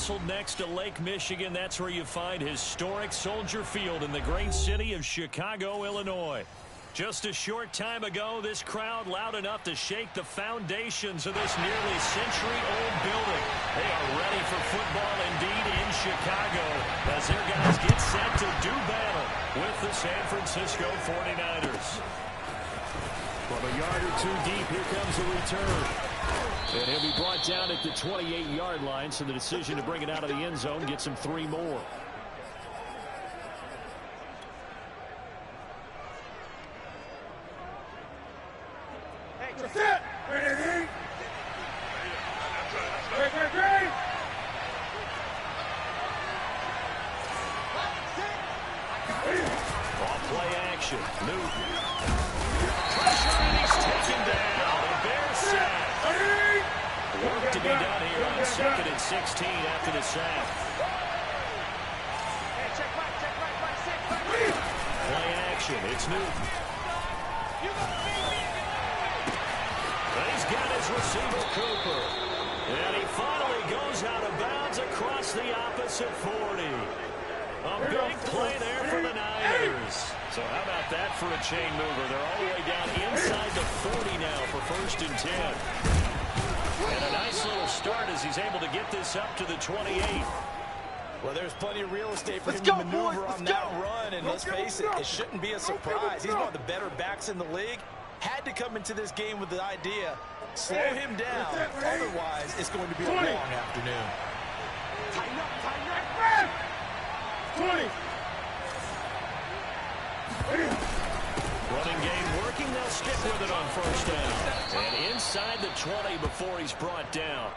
nestled next to Lake Michigan. That's where you find historic Soldier Field in the great city of Chicago, Illinois. Just a short time ago, this crowd loud enough to shake the foundations of this nearly century-old building. They are ready for football indeed in Chicago as their guys get set to do battle with the San Francisco 49ers. From a yard or two deep, here comes the return. And he'll be brought down at the 28-yard line, so the decision to bring it out of the end zone gets him 3 more. Off-play action. Newton. Pressure, and he's taken down. A bear sack. Work to be done here on 2nd and 16 after the sack. Play action. It's Newton. And he's got his receiver, Cooper. And he finally goes out of bounds across the opposite 40. A big play there for the Niners. So how about that for a chain mover? They're all the way down inside the 40 now for 1st and 10. And a nice little start as he's able to get this up to the 28. Well, there's plenty of real estate for him to maneuver on that run, and let's face it, it shouldn't be a surprise. He's one of the better backs in the league. Had to come into this game with the idea, slow him down, otherwise it's going to be a long afternoon. Tighten up, 20. Running game working, they'll stick with it on 1st down. And inside the 20 before he's brought down.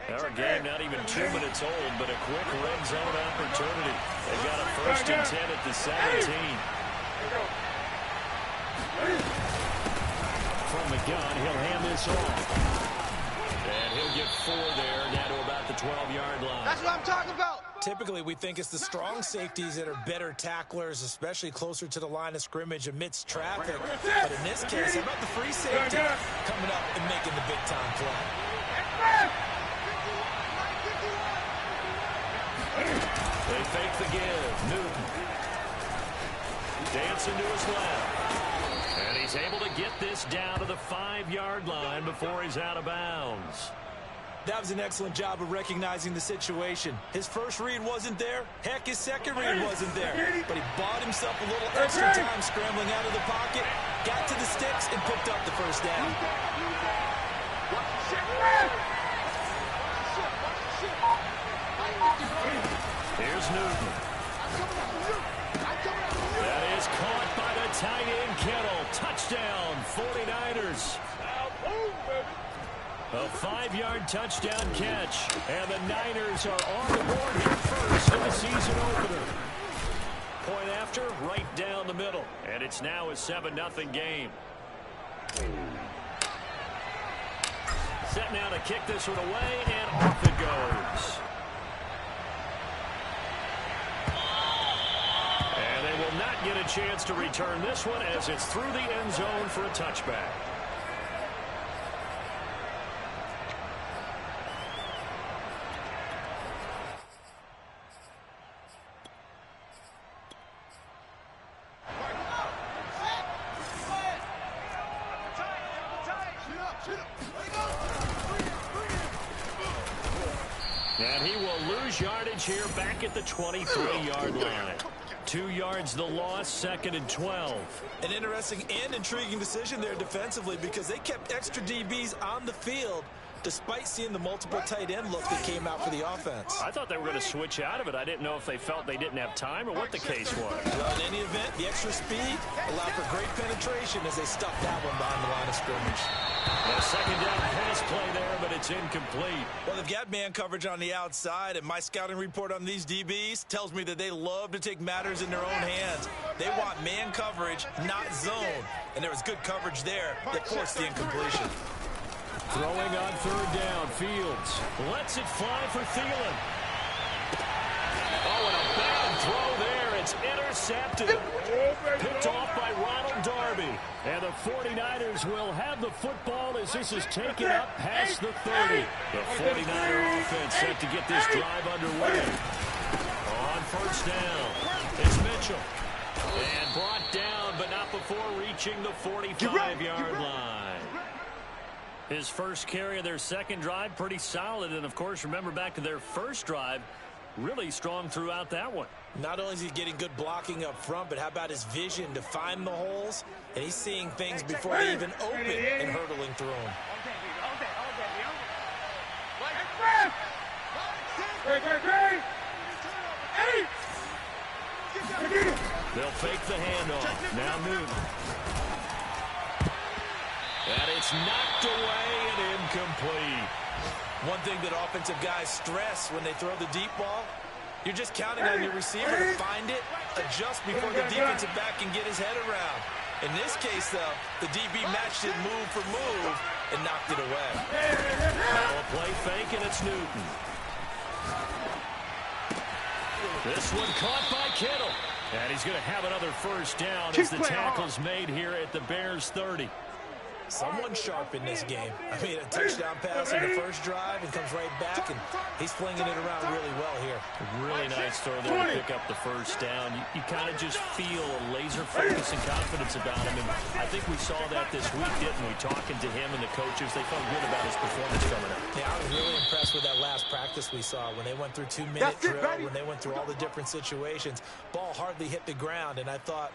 Our game not even 2 minutes old, but a quick red zone opportunity. They've got a 1st and 10 at the 17. From the gun, he'll hand this off. And he'll get 4 there, down to about the 12-yard line. That's what I'm talking about. Typically, we think it's the strong safeties that are better tacklers, especially closer to the line of scrimmage amidst traffic. But in this case, how about the free safety coming up and making the big-time play? They fake the give. Newton. Dancing to his left. And he's able to get this down to the 5-yard line before he's out of bounds. That was an excellent job of recognizing the situation. His first read wasn't there. Heck, his second read wasn't there. But he bought himself a little extra time scrambling out of the pocket, got to the sticks, and picked up the 1st down. Here's Newton. is caught by the tight end Kittle. Touchdown, 49ers. A 5-yard touchdown catch. And the Niners are on the board here first in the season opener. Point after, right down the middle. And it's now a 7-0 game. Set now to kick this one away, and off it goes. And they will not get a chance to return this one as it's through the end zone for a touchback. And he will lose yardage here back at the 23-yard line. 2 yards the loss, 2nd and 12. An interesting and intriguing decision there defensively because they kept extra DBs on the field despite seeing the multiple tight end look that came out for the offense. I thought they were going to switch out of it. I didn't know if they felt they didn't have time or what the case was. Well, in any event, the extra speed allowed for great penetration as they stuffed that one behind the line of scrimmage. A second down pass play there, but it's incomplete. Well, they've got man coverage on the outside, and my scouting report on these DBs tells me that they love to take matters in their own hands. They want man coverage, not zone. And there was good coverage there that forced the incompletion. Throwing on 3rd down, Fields lets it fly for Thielen. Oh, and a bad throw there. It's intercepted. Picked off by Ronald Darby. And the 49ers will have the football as this is taken up past the 30. The 49er offense set to get this drive underway. On 1st down, it's Mitchell. And brought down, but not before reaching the 45-yard line. His first carry of their second drive, pretty solid. And, of course, remember back to their first drive, really strong throughout that one. Not only is he getting good blocking up front, but how about his vision to find the holes? And he's seeing things before they even open and hurdling through them. They'll fake the handoff. Now Newton. And it's knocked away and incomplete. One thing that offensive guys stress when they throw the deep ball, you're just counting on your receiver to find it, adjust before the defensive back can get his head around. In this case, though, the DB matched it move for move and knocked it away. Now a play fake, and it's Newton. This one caught by Kittle. And he's going to have another first down as the tackle's made here at the Bears' 30. Someone sharp in this game. I mean, a touchdown pass in the first drive and comes right back, and he's flinging it around really well here. Really nice throw there to pick up the first down. You kind of just feel a laser focus and confidence about him, and I think we saw that this week, didn't we? Talking to him and the coaches, they felt good about his performance coming up. Yeah, I was really impressed with that last practice we saw when they went through 2-minute drill, when they went through all the different situations. Ball hardly hit the ground, and I thought,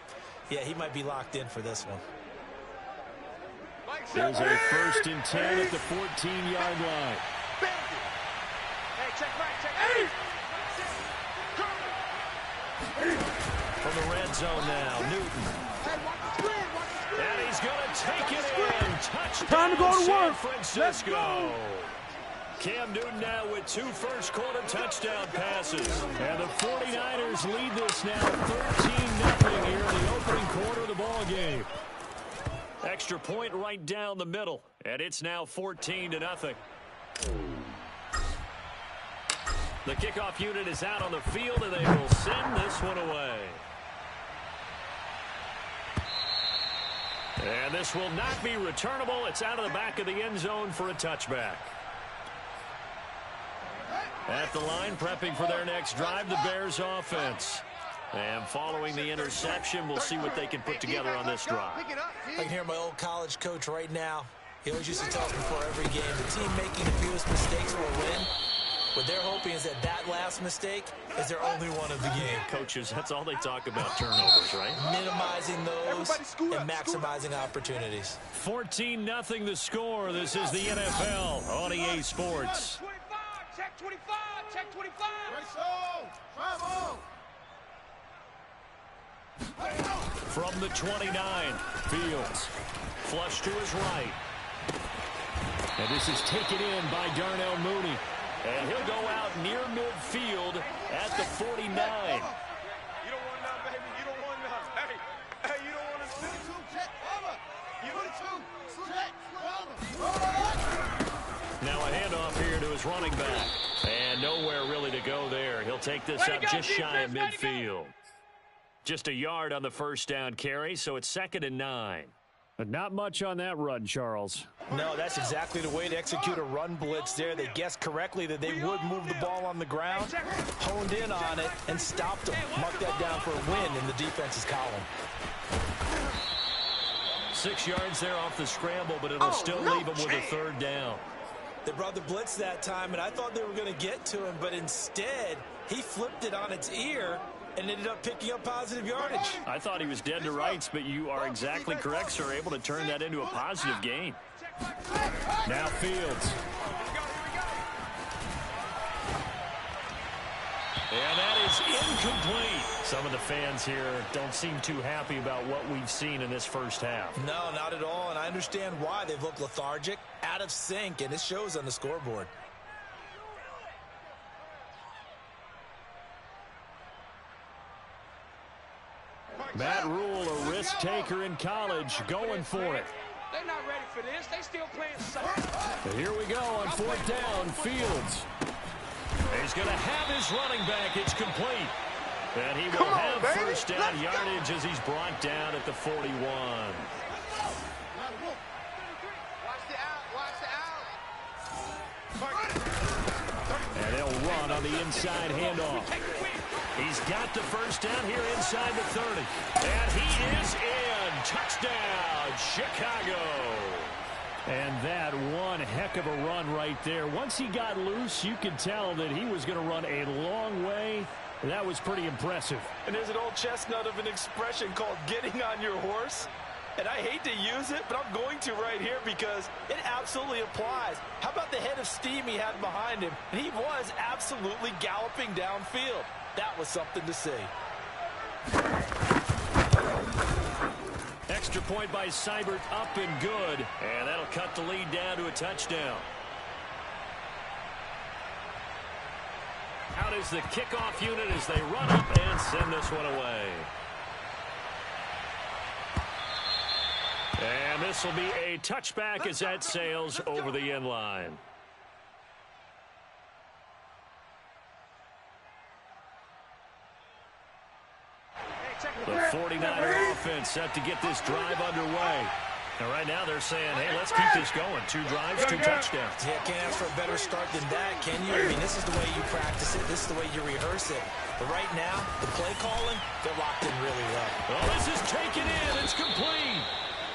yeah, he might be locked in for this one. There's a 1st and 10 at the 14-yard line. Hey, check right, check From the red zone now, Newton. And he's going to take it in. Touchdown, time to go to San Francisco. Cam Newton now with 2 first-quarter touchdown passes. And the 49ers lead this now 13-0 here in the opening quarter of the ball game. Extra point right down the middle, and it's now 14-0. The kickoff unit is out on the field, and they will send this one away. And this will not be returnable. It's out of the back of the end zone for a touchback. At the line, prepping for their next drive, the Bears offense. And following the interception, we'll see what they can put together on this drive. I can hear my old college coach right now. He always used to tell us before every game, the team making the fewest mistakes will win. What they're hoping is that last mistake is their only one of the game. Coaches, that's all they talk about, turnovers, right? Minimizing those and maximizing opportunities. 14-0 the score. This is the NFL on EA Sports. Check 25, check 25. From the 29, Fields. Flush to his right. And this is taken in by Darnell Mooney. And he'll go out near midfield at the 49. You don't want none, baby. You don't want none. Hey, you don't want to Now a handoff here to his running back. And nowhere really to go there. He'll take this up just shy of midfield. Just a yard on the first down carry, so it's 2nd and 9. But not much on that run, Charles. No, that's exactly the way to execute a run blitz there. They guessed correctly that they would move the ball on the ground, honed in on it, and stopped them. Mark that down for a win in the defense's column. 6 yards there off the scramble, but it'll still leave him with a 3rd down. They brought the blitz that time, and I thought they were going to get to him, but instead, he flipped it on its ear and ended up picking up positive yardage. I thought he was dead to rights, but you are exactly correct, sir. Able to turn that into a positive gain. Now Fields. And that is incomplete. Some of the fans here don't seem too happy about what we've seen in this first half. No, not at all, and I understand why. They've looked lethargic, out of sync, and it shows on the scoreboard. Matt Rule, a risk taker in college, going for it. They're not ready for this. They still playing soft. Here we go on 4th down. Fields. He's going to have his running back. It's complete. And he will have first down yardage as he's brought down at the 41. And they'll run on the inside handoff. He's got the first down here inside the 30. And he is in. Touchdown, Chicago. And that one heck of a run right there. Once he got loose, you could tell that he was going to run a long way. That was pretty impressive. And there's an old chestnut of an expression called getting on your horse. And I hate to use it, but I'm going to right here because it absolutely applies. How about the head of steam he had behind him? And he was absolutely galloping downfield. That was something to see. Extra point by Seibert, up and good. And that'll cut the lead down to a touchdown. Out is the kickoff unit as they run up and send this one away. And this will be a touchback as that sails over the end line. The 49er offense set to get this drive underway. And right now they're saying, hey, let's keep this going. 2 drives, 2 touchdowns. Yeah, can't ask for a better start than that, can you? I mean, this is the way you practice it. This is the way you rehearse it. But right now, the play calling, they're locked in really well. Well, this is taken in. It's complete.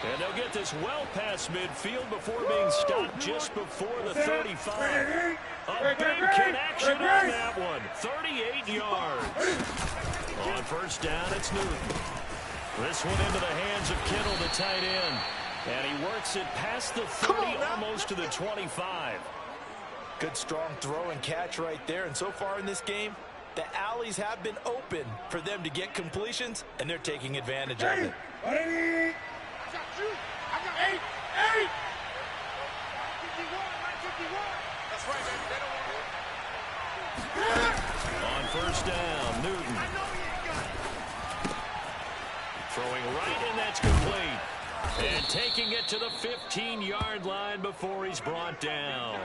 And they'll get this well past midfield before being stopped just before the 35. A big connection on that one. 38 yards. On first down, it's Newton. This one into the hands of Kittle, the tight end. And he works it past the 30, almost to the 25. Good strong throw and catch right there. And so far in this game, the alleys have been open for them to get completions, and they're taking advantage of it. I got 8. That's right, baby. They don't want On first down, Newton. Throwing right, and that's complete. And taking it to the 15-yard line before he's brought down.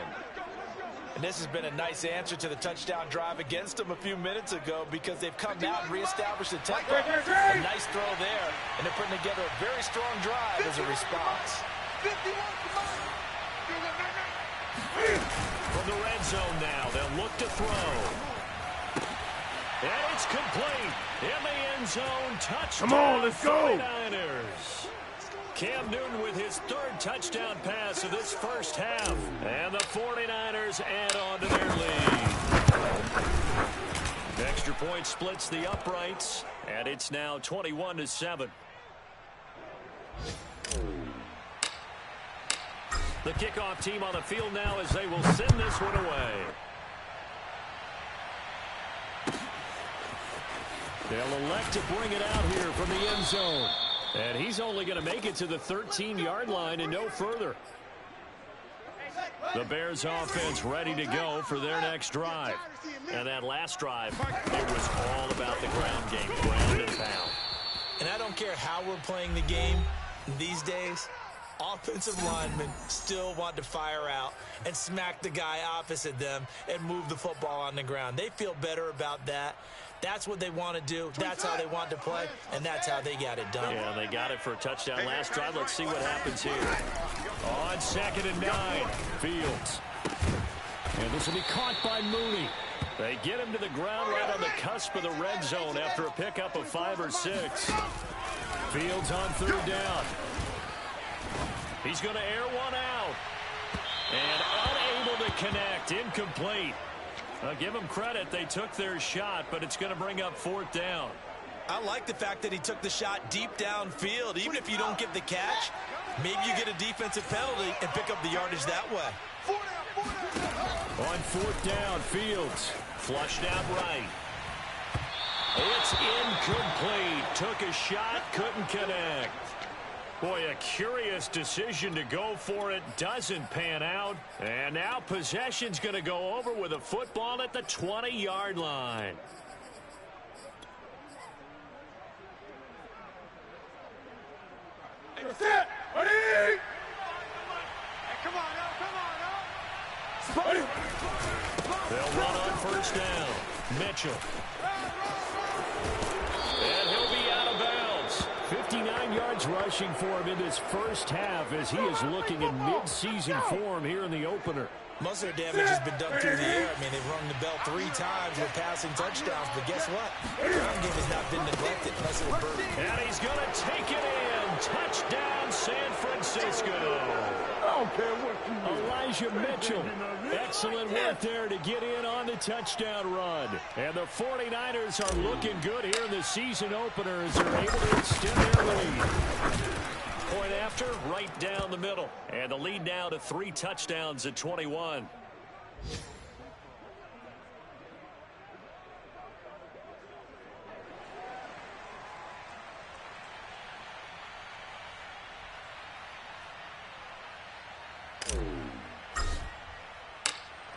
And this has been a nice answer to the touchdown drive against them a few minutes ago because they've come out and reestablished the tempo. A nice throw there, and they're putting together a very strong drive as a response. From the red zone now, they'll look to throw. And it's complete. In the end zone, touchdown. Come on, let's go. 49ers. Cam Newton with his 3rd touchdown pass of this first half. And the 49ers add on to their lead. Extra point splits the uprights, and it's now 21-7. The kickoff team on the field now as they will send this one away. They'll elect to bring it out here from the end zone. And he's only going to make it to the 13-yard line and no further. The Bears offense ready to go for their next drive. And that last drive, it was all about the ground game, ground and pound. And I don't care how we're playing the game these days, offensive linemen still want to fire out and smack the guy opposite them and move the football on the ground. They feel better about that. That's what they want to do. That's how they want to play, and that's how they got it done. Yeah, they got it for a touchdown last drive. Let's see what happens here. On 2nd and 9, Fields. And this will be caught by Mooney. They get him to the ground right on the cusp of the red zone after a pickup of 5 or 6. Fields on 3rd down. He's going to air one out. And unable to connect. Incomplete. I'll give them credit. They took their shot, but it's going to bring up 4th down. I like the fact that he took the shot deep downfield. Even if you don't get the catch, maybe you get a defensive penalty and pick up the yardage that way. On 4th down, Fields flushed out right. It's incomplete. Took a shot, couldn't connect. Boy, a curious decision to go for it. Doesn't pan out. And now possession's going to go over with a football at the 20-yard line. That's it. Ready? Hey, come on now. Come on now. They'll run on 1st down. Mitchell. And he'll be out of bounds. 59 yards rushing for him in this first half as he is looking in mid-season form here in the opener. Most of their damage has been done through the air. I mean, they've rung the bell 3 times with passing touchdowns, but guess what? The ground game has not been neglected. Nice little birdie. And he's going to take it in. Touchdown, San Francisco. I don't care what you do. Elijah Mitchell. Excellent work there to get in on the touchdown run. And the 49ers are looking good here in the season opener as they're able to extend their lead. Point after, right down the middle. And the lead now to 3 touchdowns at 21.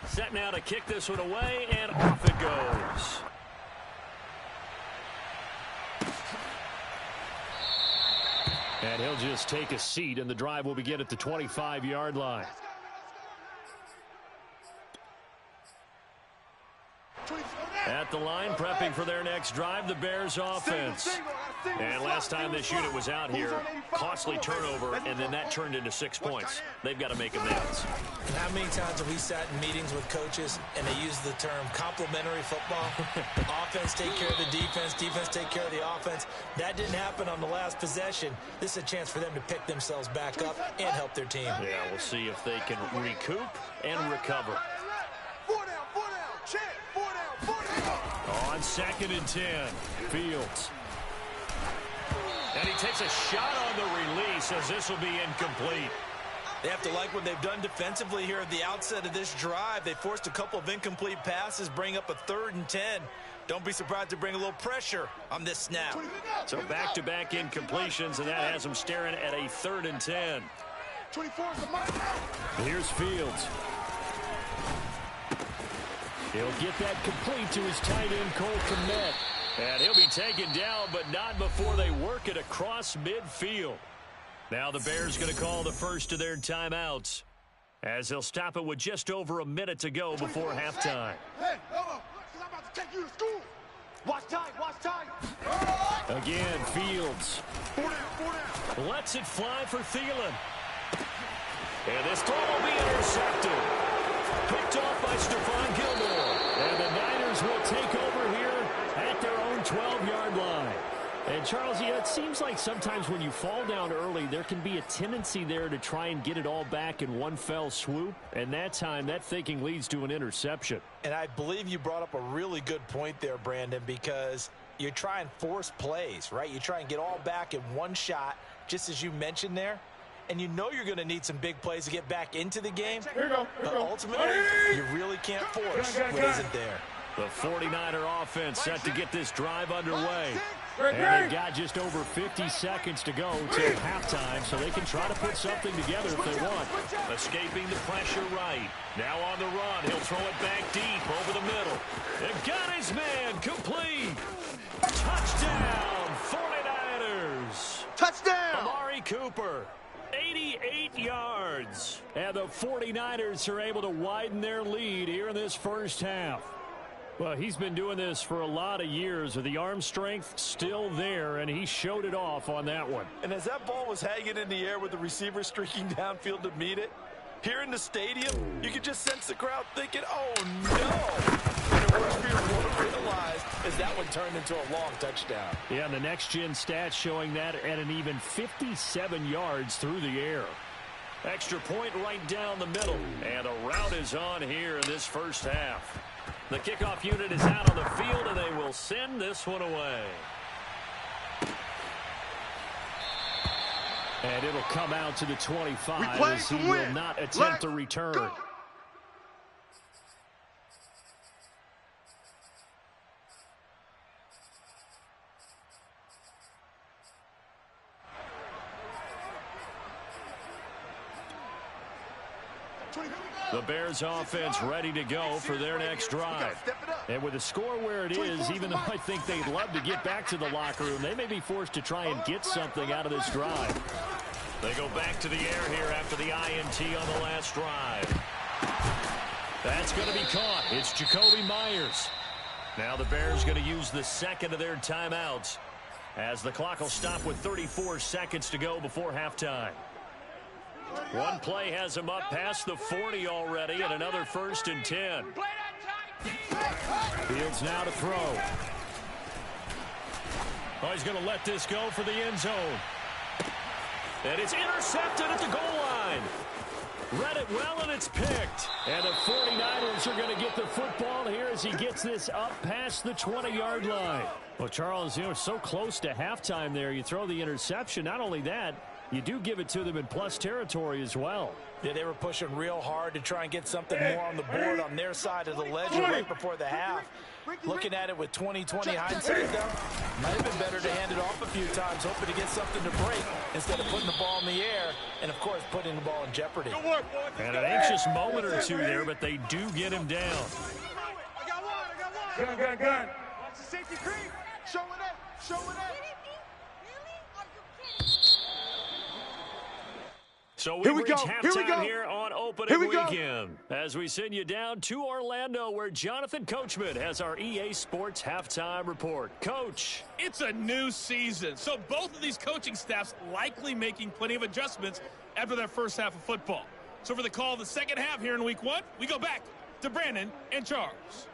Set now to kick this one away, and off it goes. And he'll just take a seat, and the drive will begin at the 25-yard line. At the line, prepping for their next drive, the Bears offense. And last time this unit was out here, costly turnover, and then that turned into 6 points. They've got to make amends. And how many times have we sat in meetings with coaches and they use the term complementary football? Offense take care of the defense, defense take care of the offense. That didn't happen on the last possession. This is a chance for them to pick themselves back up and help their team. Yeah, we'll see if they can recoup and recover. 4 down, check, 4 down. On 2nd and 10, Fields. And he takes a shot on the release as this will be incomplete. They have to like what they've done defensively here at the outset of this drive. They forced a couple of incomplete passes, bring up a 3rd and 10. Don't be surprised to bring a little pressure on this snap. So back-to-back incompletions, and that has them staring at a 3rd and 10. 24 is the mark. Here's Fields. He'll get that complete to his tight end, Cole Kmet. And he'll be taken down, but not before they work it across midfield. Now the Bears going to call the first of their timeouts, as they'll stop it with just over a minute to go before halftime. Hey, I'm about to take you to school. Watch time. Again, Fields. 4 down. Lets it fly for Thielen. And this throw will be intercepted. Picked off by Stephon Gilmore. And the Niners will take over here at their own 12-yard line. And, Charles, it seems like sometimes when you fall down early, there can be a tendency there to try and get it all back in one fell swoop. And that time, that thinking leads to an interception. And I believe you brought up a really good point there, Brandon, because you try and force plays, right? You try and get all back in one shot, just as you mentioned there. And you know you're going to need some big plays to get back into the game. Here you go. But ultimately, you really can't force what isn't there. The 49er offense set to get this drive underway. And they've got just over 50 seconds to go till halftime, so they can try to put something together if they want. Escaping the pressure right. Now on the run. He'll throw it back deep over the middle. They've got his man complete. Touchdown, 49ers. Touchdown. Amari Cooper. 88 yards. And the 49ers are able to widen their lead here in this first half. Well, he's been doing this for a lot of years with the arm strength still there, and he showed it off on that one. And as that ball was hanging in the air with the receiver streaking downfield to meet it, here in the stadium, you could just sense the crowd thinking, oh, no. And it works for your boy to realize as that one turned into a long touchdown. Yeah, and the next-gen stats showing that at an even 57 yards through the air. Extra point right down the middle. And a rout is on here in this first half. The kickoff unit is out on the field, and they will send this one away. And it'll come out to the 25 as he will not attempt to return. Go. The Bears offense ready to go for their next drive. And with the score where it is, even though I think they'd love to get back to the locker room, they may be forced to try and get something out of this drive. They go back to the air here after the INT on the last drive. That's going to be caught. It's Jacoby Myers. Now the Bears going to use the second of their timeouts as the clock will stop with 34 seconds to go before halftime. One play has him up past the 40 already, and another 1st and 10. Fields now to throw. Oh, he's going to let this go for the end zone. And it's intercepted at the goal line. Read it well, and it's picked. And the 49ers are going to get the football here as he gets this up past the 20-yard line. Well, Charles, you know, so close to halftime there. You throw the interception. Not only that, you do give it to them in plus territory as well. Yeah, they were pushing real hard to try and get something more on the board on their side of the ledger right before the half. Looking at it with 20/20 hindsight, though, might have been better to hand it off a few times, hoping to get something to break instead of putting the ball in the air and, of course, putting the ball in jeopardy. And an anxious moment or two there, but they do get him down. I got one. Gun. Watch the safety creep. Show it up. So we reach halftime here on opening weekend as we send you down to Orlando where Jonathan Coachman has our EA Sports halftime report. Coach. It's a new season, so both of these coaching staffs likely making plenty of adjustments after their first half of football. So for the call of the second half here in week 1, we go back to Brandon and Charles.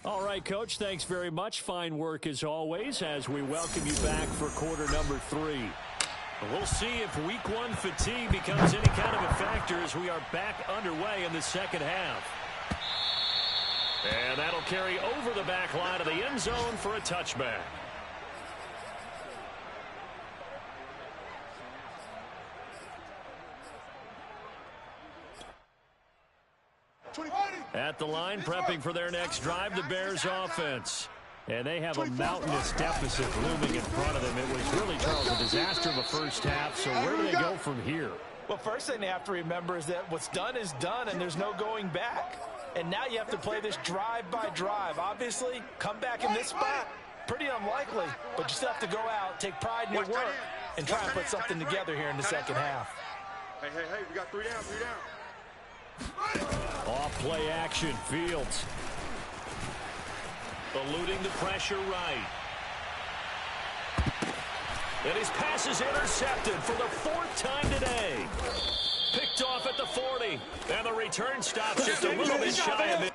All right, Coach, thanks very much. Fine work as always as we welcome you back for quarter number 3. We'll see if week 1 fatigue becomes any kind of a factor as we are back underway in the second half. And that'll carry over the back line of the end zone for a touchback. At the line, prepping for their next drive, the Bears offense. And they have a mountainous deficit looming in front of them. It was really, Charles, a disaster of a first half. So where do they go from here? Well, first thing they have to remember is that what's done is done, and there's no going back. And now you have to play this drive by drive. Obviously, come back in this spot, pretty unlikely. But you still have to go out, take pride in your work, and try and put something together here in the second half. Hey, we got 3 down. Off play action, Fields. Eluding the pressure right. And his pass is intercepted for the 4th time today. Picked off at the 40. And the return stops just a little bit shy of it.